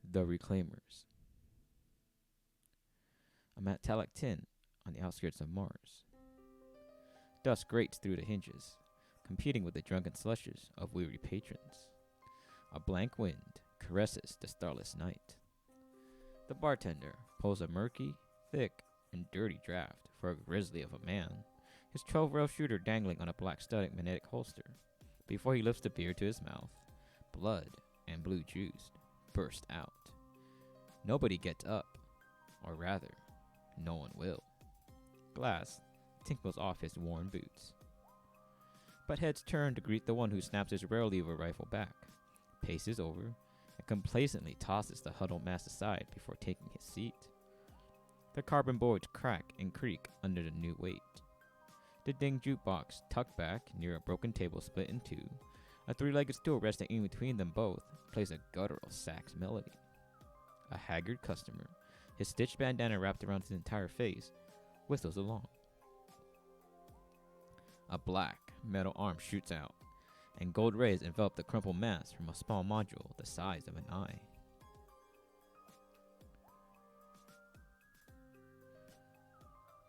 The Reclaimers. A metallic tin on the outskirts of Mars. Dust grates through the hinges, competing with the drunken slushes of weary patrons. A blank wind caresses the starless night. The bartender pulls a murky, thick, and dirty draft for a grizzly of a man, his 12-rail shooter dangling on a black studded magnetic holster, before he lifts the beer to his mouth. Blood and blue juice burst out. Nobody gets up, or rather, no one will. Glass tinkles off his worn boots. But heads turn to greet the one who snaps his rail lever rifle back, paces over, and complacently tosses the huddled mass aside before taking his seat. The carbon boards crack and creak under the new weight. The ding jukebox, tucked back near a broken table split in two, a three-legged stool resting in between them both, plays a guttural sax melody. A haggard customer, his stitched bandana wrapped around his entire face, whistles along. A black metal arm shoots out, and gold rays envelop the crumpled mass from a small module the size of an eye.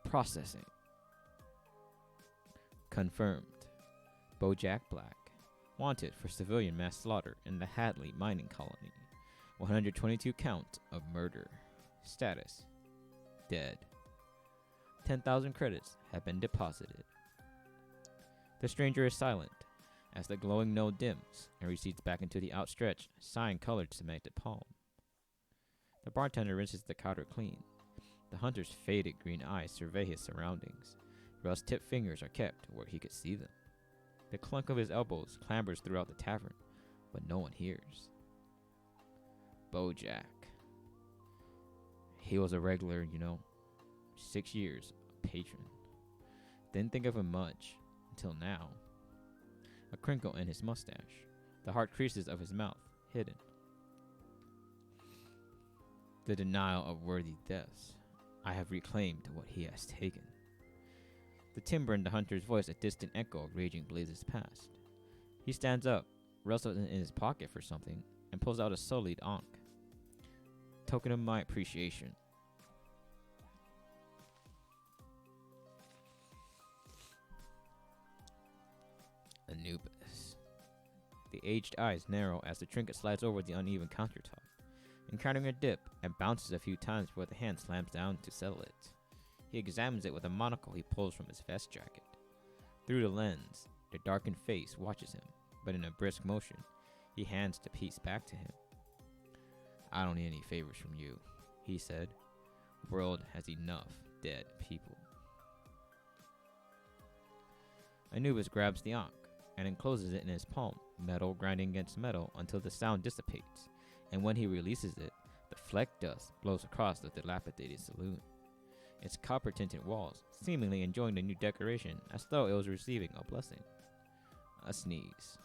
Processing. Confirmed. Bojack Black, wanted for civilian mass slaughter in the Hadley mining colony. 122 count of murder. Status: dead. 10,000 credits have been deposited. The stranger is silent as the glowing node dims and recedes back into the outstretched, cyan-colored cemented palm. The bartender rinses the counter clean. The hunter's faded green eyes survey his surroundings. Rust-tipped fingers are kept where he could see them. The clunk of his elbows clambers throughout the tavern, but no one hears. Bojack. He was a regular, 6 years, a patron. Didn't think of him much, until now. A crinkle in his mustache, the hard creases of his mouth hidden. The denial of worthy deaths. I have reclaimed what he has taken. The timbre in the hunter's voice, a distant echo of raging blazes past. He stands up, rustles in his pocket for something, and pulls out a sullied ankh. Token of my appreciation. Anubis. The aged eyes narrow as the trinket slides over the uneven countertop, encountering a dip and bounces a few times before the hand slams down to settle it. He examines it with a monocle he pulls from his vest jacket. Through the lens, the darkened face watches him, but in a brisk motion, he hands the piece back to him. I don't need any favors from you, he said. World has enough dead people. Anubis grabs the ankh and encloses it in his palm, metal grinding against metal until the sound dissipates, and when he releases it, the fleck dust blows across the dilapidated saloon. Its copper-tinted walls, seemingly enjoying the new decoration as though it was receiving a blessing. A sneeze.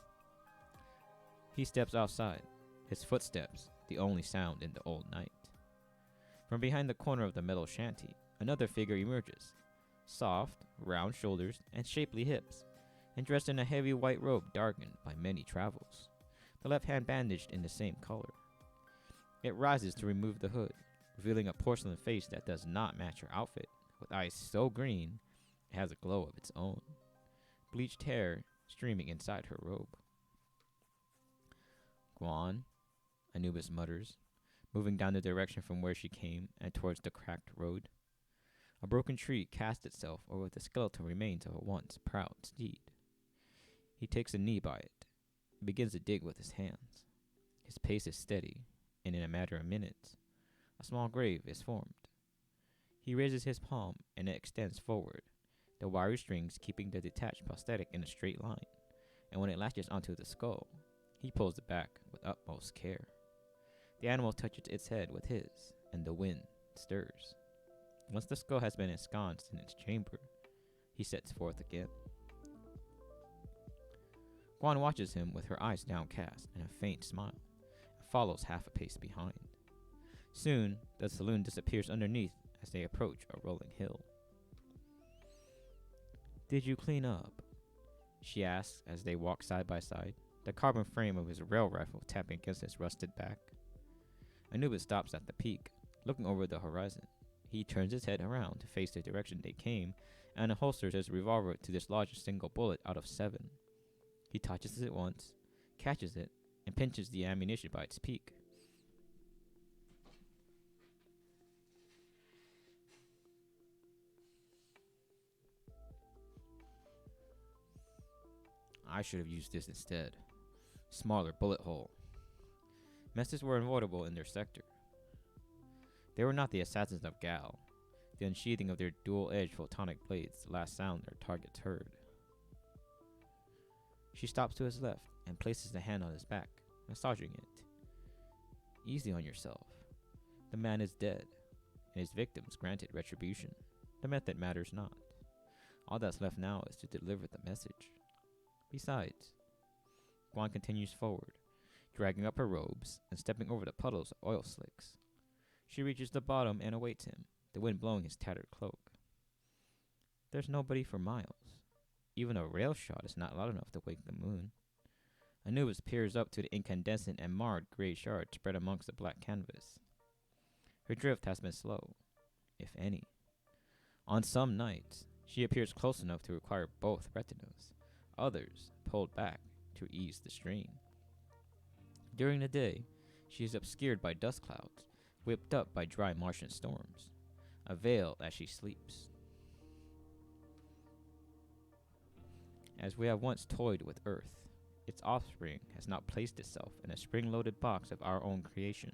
He steps outside, his footsteps the only sound in the old night. From behind the corner of the metal shanty, another figure emerges, soft, round shoulders and shapely hips, and dressed in a heavy white robe darkened by many travels, the left hand bandaged in the same color. It rises to remove the hood, revealing a porcelain face that does not match her outfit, with eyes so green it has a glow of its own, bleached hair streaming inside her robe. Guan, Anubis mutters, moving down the direction from where she came and towards the cracked road. A broken tree casts itself over the skeletal remains of a once proud steed. He takes a knee by it and begins to dig with his hands. His pace is steady, and in a matter of minutes, a small grave is formed. He raises his palm and it extends forward, the wiry strings keeping the detached prosthetic in a straight line, and when it latches onto the skull, he pulls it back with utmost care. The animal touches its head with his, and the wind stirs. Once the skull has been ensconced in its chamber, he sets forth again. Guan watches him with her eyes downcast and a faint smile, and follows half a pace behind. Soon, the saloon disappears underneath as they approach a rolling hill. Did you clean up? She asks as they walk side by side, the carbon frame of his rail rifle tapping against his rusted back. Anubis stops at the peak, looking over the horizon. He turns his head around to face the direction they came and holsters his revolver to dislodge a single bullet out of 7. He touches it once, catches it, and pinches the ammunition by its peak. I should have used this instead. Smaller bullet hole. Messes were unavoidable in their sector. They were not the assassins of Gal, the unsheathing of their dual-edged photonic blades, the last sound their targets heard. She stops to his left and places a hand on his back, massaging it. Easy on yourself. The man is dead, and his victims granted retribution. The method matters not. All that's left now is to deliver the message. Besides, Guan continues forward, dragging up her robes and stepping over the puddles of oil slicks. She reaches the bottom and awaits him, the wind blowing his tattered cloak. There's nobody for miles. Even a rail shot is not loud enough to wake the moon. Anubis peers up to the incandescent and marred gray shards spread amongst the black canvas. Her drift has been slow, if any. On some nights, she appears close enough to require both retinas, others pulled back to ease the strain. During the day, she is obscured by dust clouds, whipped up by dry Martian storms, a veil as she sleeps. As we have once toyed with Earth, its offspring has not placed itself in a spring-loaded box of our own creation,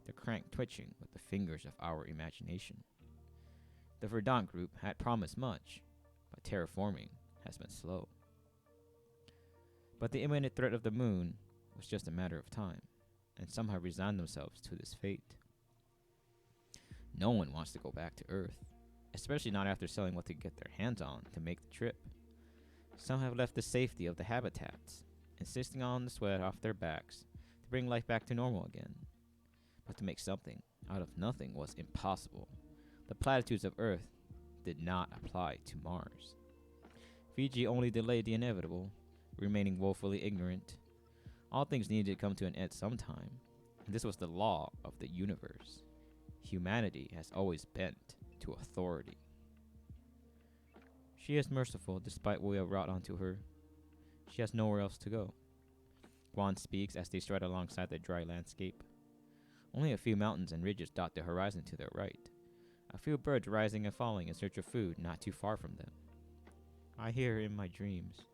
the crank twitching with the fingers of our imagination. The Verdant group had promised much, but terraforming has been slow. But the imminent threat of the moon was just a matter of time, and some have resigned themselves to this fate. No one wants to go back to Earth, especially not after selling what they get their hands on to make the trip. Some have left the safety of the habitats, insisting on the sweat off their backs to bring life back to normal again. But to make something out of nothing was impossible. The platitudes of Earth did not apply to Mars. Fiji only delayed the inevitable, remaining woefully ignorant. All things needed to come to an end sometime, and this was the law of the universe. Humanity has always bent to authority. She is merciful despite what we have wrought onto her. She has nowhere else to go. Guan speaks as they stride alongside the dry landscape. Only a few mountains and ridges dot the horizon to their right. A few birds rising and falling in search of food not too far from them. I hear her in my dreams,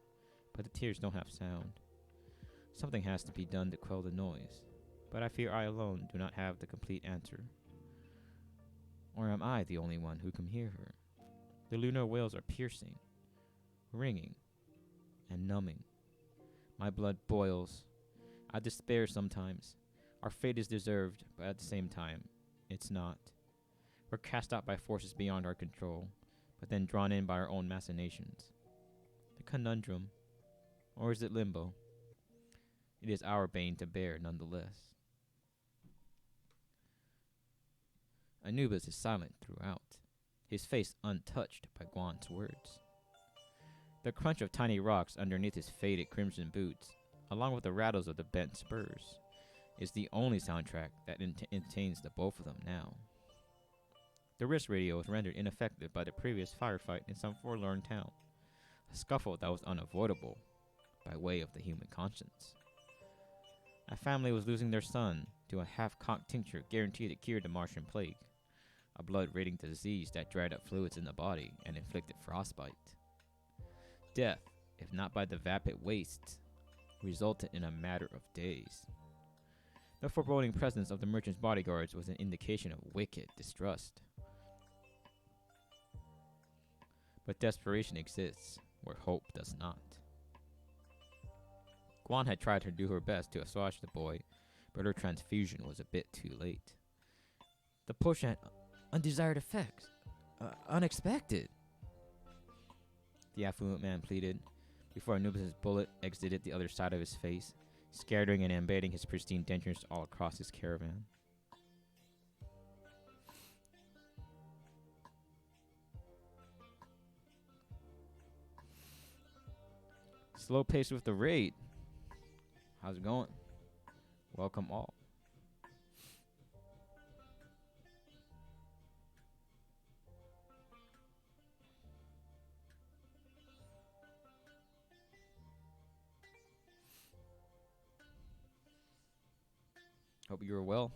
but the tears don't have sound. Something has to be done to quell the noise, but I fear I alone do not have the complete answer. Or am I the only one who can hear her? The lunar wails are piercing, ringing, and numbing. My blood boils. I despair sometimes. Our fate is deserved, but at the same time, it's not. We're cast out by forces beyond our control, but then drawn in by our own machinations. The conundrum, or is it limbo? It is our bane to bear nonetheless. Anubis is silent throughout, his face untouched by Guan's words. The crunch of tiny rocks underneath his faded crimson boots, along with the rattles of the bent spurs, is the only soundtrack that entertains the both of them now. The wrist radio was rendered ineffective by the previous firefight in some forlorn town, a scuffle that was unavoidable by way of the human conscience. A family was losing their son to a half-cocked tincture guaranteed to cure the Martian plague, a blood-radiating disease that dried up fluids in the body and inflicted frostbite. Death, if not by the vapid wastes, resulted in a matter of days. The foreboding presence of the merchant's bodyguards was an indication of wicked distrust. But desperation exists where hope does not. Guan had tried to do her best to assuage the boy, but her transfusion was a bit too late. The potion had undesired effects. Unexpected. The affluent man pleaded, before Anubis' bullet exited the other side of his face, scattering and embedding his pristine dentures all across his caravan. Slow pace with the raid. How's it going? Welcome all. Hope you are well.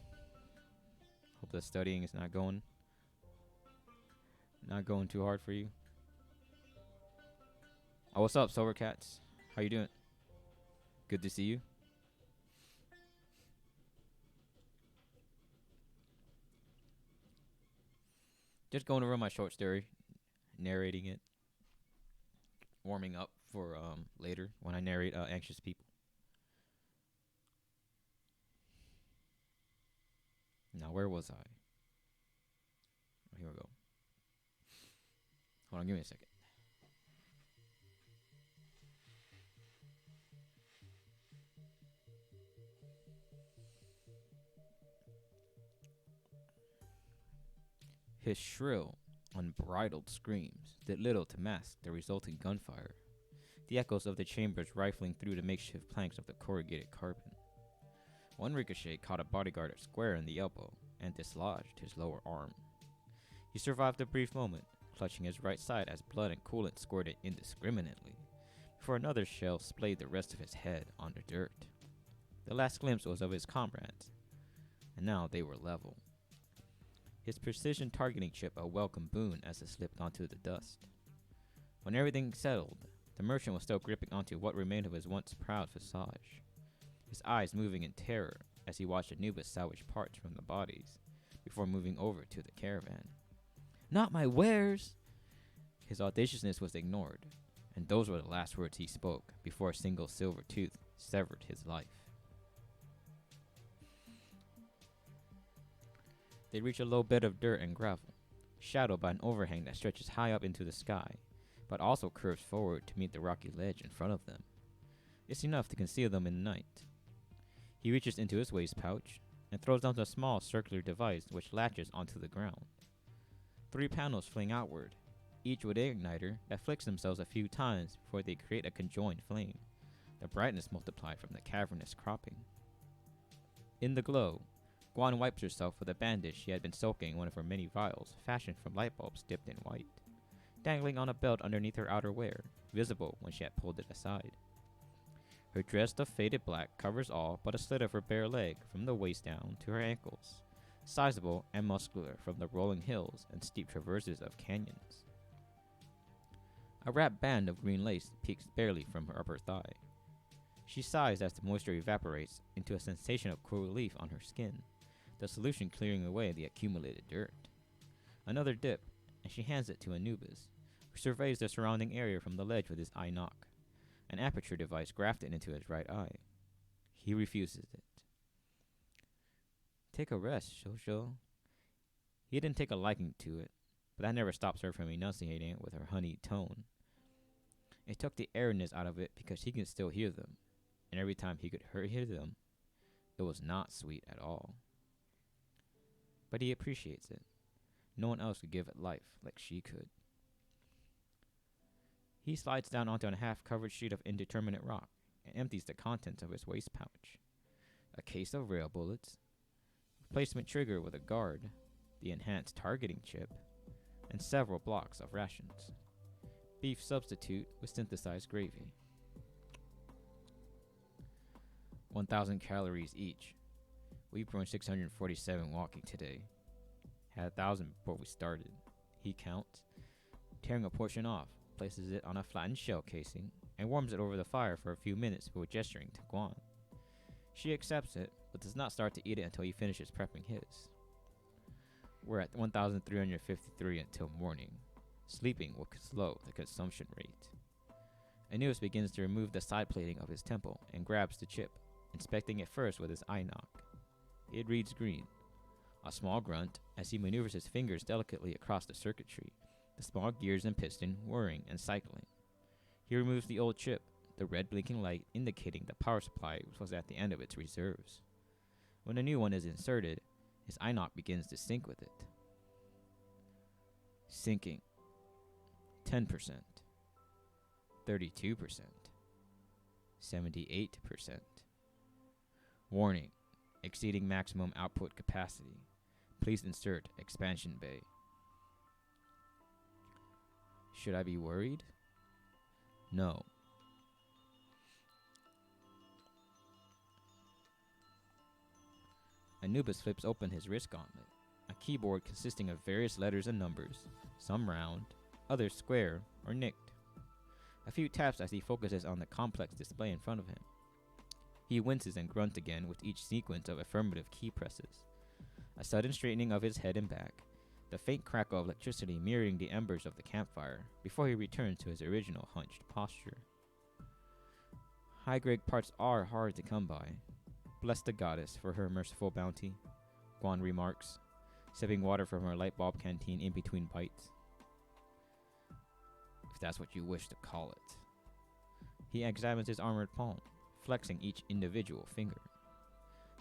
Hope the studying is not going too hard for you. Oh, what's up, Silver Cats? How you doing? Good to see you. Just going over my short story, narrating it, warming up for later when I narrate Anxious People. Now, where was I? Oh, here we go. Hold on, give me a second. His shrill, unbridled screams did little to mask the resulting gunfire, the echoes of the chambers rifling through the makeshift planks of the corrugated carbon. One ricochet caught a bodyguard square in the elbow and dislodged his lower arm. He survived a brief moment, clutching his right side as blood and coolant squirted indiscriminately, before another shell splayed the rest of his head on the dirt. The last glimpse was of his comrades, and now they were level. His precision targeting chip a welcome boon as it slipped onto the dust. When everything settled, the merchant was still gripping onto what remained of his once proud visage, his eyes moving in terror as he watched Anubis salvage parts from the bodies before moving over to the caravan. "Not my wares!" His audaciousness was ignored, and those were the last words he spoke before a single silver tooth severed his life. They reach a low bed of dirt and gravel, shadowed by an overhang that stretches high up into the sky, but also curves forward to meet the rocky ledge in front of them. It's enough to conceal them in the night. He reaches into his waist pouch and throws down a small circular device which latches onto the ground. 3 panels fling outward, each with an igniter that flicks themselves a few times before they create a conjoined flame, the brightness multiplied from the cavernous cropping. In the glow, Guan wipes herself with a bandage she had been soaking in one of her many vials fashioned from light bulbs dipped in white, dangling on a belt underneath her outerwear, visible when she had pulled it aside. Her dress of faded black covers all but a slit of her bare leg from the waist down to her ankles, sizable and muscular from the rolling hills and steep traverses of canyons. A wrapped band of green lace peeks barely from her upper thigh. She sighs as the moisture evaporates into a sensation of cool relief on her skin, the solution clearing away the accumulated dirt. Another dip, and she hands it to Anubis, who surveys the surrounding area from the ledge with his eye knock, an aperture device grafted into his right eye. He refuses it. "Take a rest, Shosho." He didn't take a liking to it, but that never stops her from enunciating it with her honeyed tone. It took the airiness out of it because he could still hear them, and every time he could hear them, it was not sweet at all. But he appreciates it. No one else could give it life like she could. He slides down onto a half-covered sheet of indeterminate rock and empties the contents of his waist pouch. A case of rail bullets, replacement trigger with a guard, the enhanced targeting chip, and several blocks of rations. Beef substitute with synthesized gravy. 1,000 calories each. We've burned 647 walking today. Had 1,000 before we started. He counts, tearing a portion off, places it on a flattened shell casing, and warms it over the fire for a few minutes before gesturing to Guan. She accepts it, but does not start to eat it until he finishes prepping his. We're at 1,353 until morning. Sleeping will slow the consumption rate. Anubis begins to remove the side plating of his temple and grabs the chip, inspecting it first with his eye knock. It reads green. A small grunt as he maneuvers his fingers delicately across the circuitry, the small gears and piston whirring and cycling. He removes the old chip, the red blinking light indicating the power supply was at the end of its reserves. When a new one is inserted, his eye knock begins to sync with it. Syncing. 10%. 32%. 78%. Warning. Exceeding maximum output capacity. Please insert expansion bay. Should I be worried? No. Anubis flips open his wrist gauntlet, a keyboard consisting of various letters and numbers, some round, others square or nicked. A few taps as he focuses on the complex display in front of him. He winces and grunts again with each sequence of affirmative key presses. A sudden straightening of his head and back, the faint crackle of electricity mirroring the embers of the campfire before he returns to his original hunched posture. High-grade parts are hard to come by. Bless the goddess for her merciful bounty, Guan remarks, sipping water from her light bulb canteen in between bites. If that's what you wish to call it. He examines his armored palm, flexing each individual finger.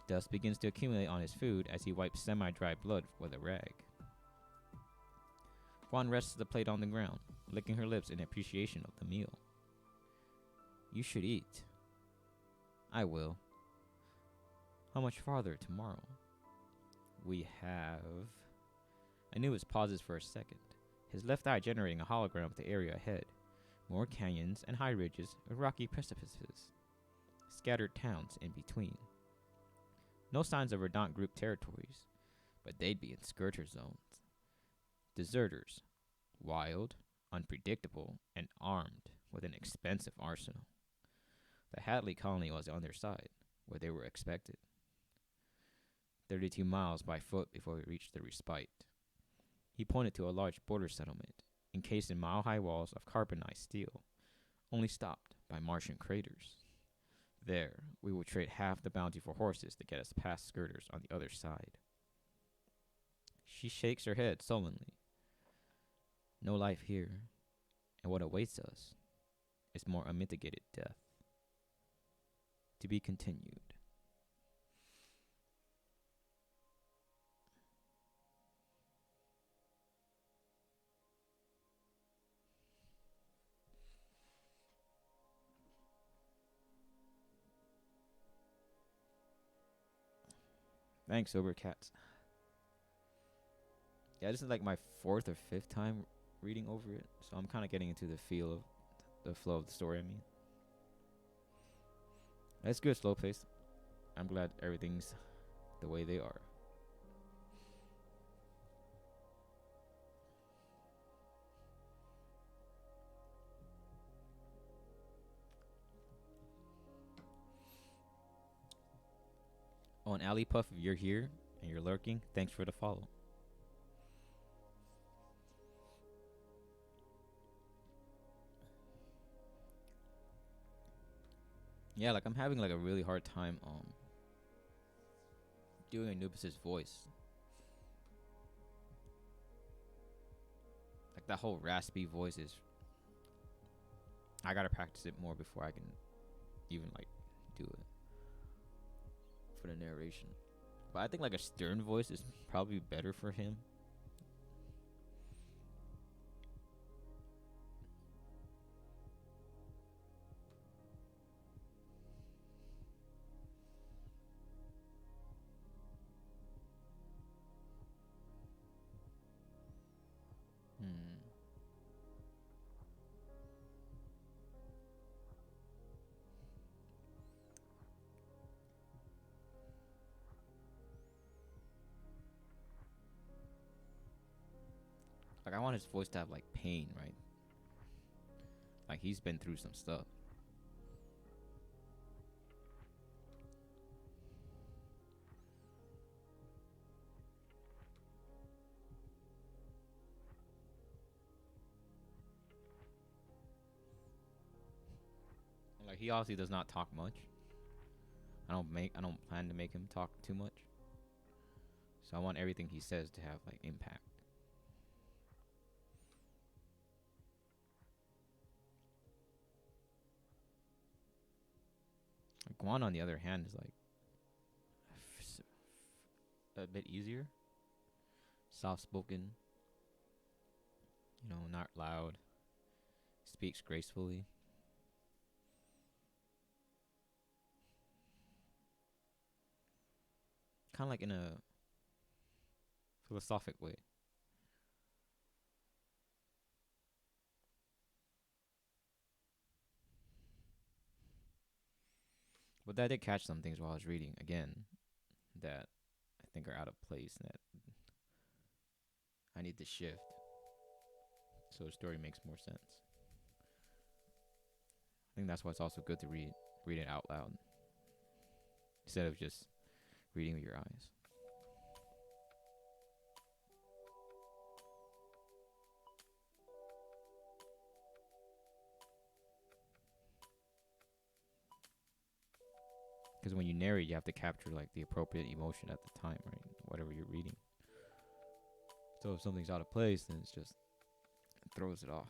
Dust begins to accumulate on his food as he wipes semi-dry blood with a rag. Guan rests the plate on the ground, licking her lips in appreciation of the meal. You should eat. I will. How much farther tomorrow? We have... Anubis pauses for a second, his left eye generating a hologram of the area ahead. More canyons and high ridges with rocky precipices. Scattered towns in between. No signs of Verdant group territories, but they'd be in skirter zones. Deserters, wild, unpredictable, and armed with an expensive arsenal. The Hadley colony was on their side, where they were expected. 32 miles by foot before we reached the respite. He pointed to a large border settlement, encased in mile-high walls of carbonized steel, only stopped by Martian craters. There, we will trade half the bounty for horses to get us past skirters on the other side. She shakes her head sullenly. No life here, and what awaits us is more unmitigated death. To be continued. Thanks, Sober Cats. Yeah, this is like my 4th or 5th time reading over it, so I'm kind of getting into the feel of the flow of the story. I mean, it's good, slow paced. I'm glad everything's the way they are. Oh, and Ali Puff, if you're here and you're lurking, thanks for the follow. Yeah, like I'm having like a really hard time doing Anubis's voice. Like that whole raspy voice is I gotta practice it more before I can even like do it for the narration. But I think like a stern voice is probably better for him. Like I want his voice to have like pain, right? Like he's been through some stuff. And, like he obviously does not talk much. I don't plan to make him talk too much. So I want everything he says to have like impact. Guan, on the other hand, is like a bit easier. Soft spoken, not loud. Speaks gracefully. Kind of like in a philosophic way. But I did catch some things while I was reading again that think are out of place and that I need to shift so the story makes more sense. I think that's why it's also good to read it out loud instead of just reading with your eyes. Because when you narrate, you have to capture like the appropriate emotion at the time, right? Whatever you're reading. So if something's out of place, then it throws it off.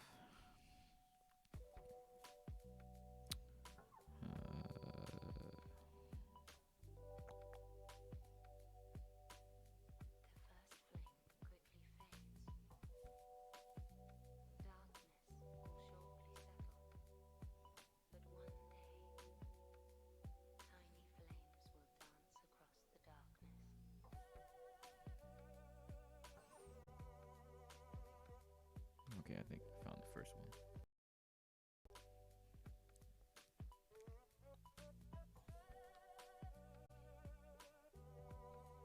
Okay, I think I found the first one.